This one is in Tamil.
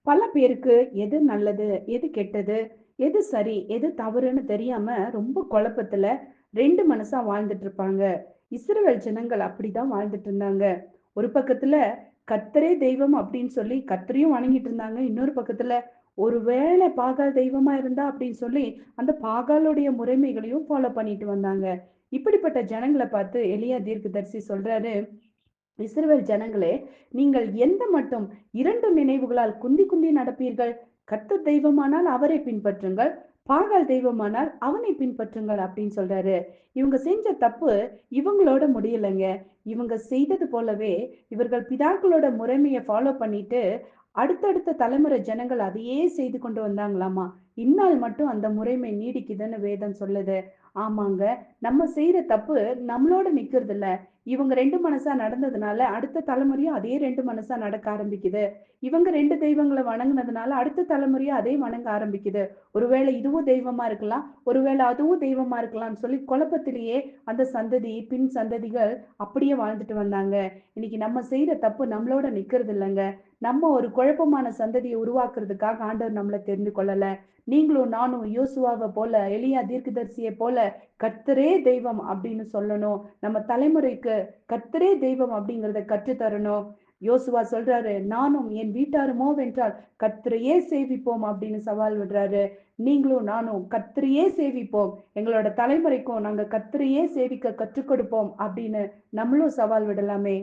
பல பேருக்கு எது நல்லது, எது கெட்டது, எது சரி, எது தவறுன்னு தெரியாம ரொம்ப குழப்பத்துல 2 மனசா வாழ்ந்துட்டு இருப்பாங்க. இஸ்ரவேல் ஜனங்கள் அப்படிதான் வாழ்ந்துட்டு இருந்தாங்க. ஒரு பக்கத்துல கர்த்தரே தெய்வம் அப்படின்னு சொல்லி கர்த்தரையும் வணங்கிட்டு இருந்தாங்க. இன்னொரு பக்கத்துல ஒருவேளை பாகால் தெய்வமா இருந்தா அப்படின்னு சொல்லி அந்த பாகாலுடைய முறைமைகளையும் ஃபாலோ பண்ணிட்டு வந்தாங்க. இப்படிப்பட்ட ஜனங்கள பார்த்து எலியா தீர்க்கதரிசி சொல்றாரு, இஸ்ரவேல் ஜனங்களே, நீங்கள் எந்த மட்டும் 2 நினைவுகளால் குந்தி குந்தி நடப்பீர்கள்? கர்த்தர் தெய்வமானால் அவரை பின்பற்றுங்கள். பாகால் தெய்வமானால் அவனை பின்பற்றுங்கள் அப்படின்னு சொல்றாரு. இவங்க செஞ்ச தப்பு இவங்களோட முடியலைங்க. இவங்க செய்தது போலவே இவர்கள் பிதாக்களோட முறைமையை ஃபாலோ பண்ணிட்டு அடுத்தடுத்த தலைமுறை ஜனங்கள் அதையே செய்து கொண்டு வந்தாங்களாமா. இந்நாள் மட்டும் அந்த முறைமை நீடிக்குதுன்னு வேதம் சொல்லுது. ஆமாங்க. நம்ம செய்யற தப்பு நம்மளோட நிக்கிறது இல்ல. இவங்க 2 மனசா நடந்ததுனால, அடுத்த தலைமுறையும் அதே 2 மனசா நடக்க ஆரம்பிக்குது. இவங்க 2 தெய்வங்கள வணங்குனதுனால, அடுத்த தலைமுறையும் அதே வணங்க ஆரம்பிக்குது. ஒருவேளை இதுவும் தெய்வமா இருக்கலாம், ஒருவேளை அதுவும் தெய்வமா இருக்கலாம்னு சொல்லி குழப்பத்திலேயே அந்த சந்ததி, பின் சந்ததிகள் அப்படியே வாழ்ந்துட்டு வந்தாங்க. இன்னைக்கு நம்ம செய்ற தப்பு நம்மளோட நிக்கிறது இல்லங்க. நம்ம ஒரு குழப்பமான சந்ததிய உருவாக்குறதுக்காக ஆண்டவர் நம்மள தெரிந்து கொள்ளல. நீங்களும் நானும் யோசுவாவ போல, எலியா தீர்க்கதரிசிய போல கர்த்தரே தெய்வம் அப்படின்னு சொல்லணும். நம்ம தலைமுறைக்கு கர்த்தரே தெய்வம் அப்படிங்கிறத கற்றுத் தரணும். யோசுவா சொல்றாரு, நானும் என் வீட்டாருமோ வென்றால் கர்த்தரையே சேவிப்போம் அப்படின்னு சவால் விடுறாரு. நீங்களும் நானும் கர்த்தரையே சேவிப்போம். எங்களோட தலைமுறைக்கும் நாங்க கர்த்தரையே சேவிக்க கற்றுக் கொடுப்போம் அப்படின்னு நம்மளும் சவால் விடலாமே.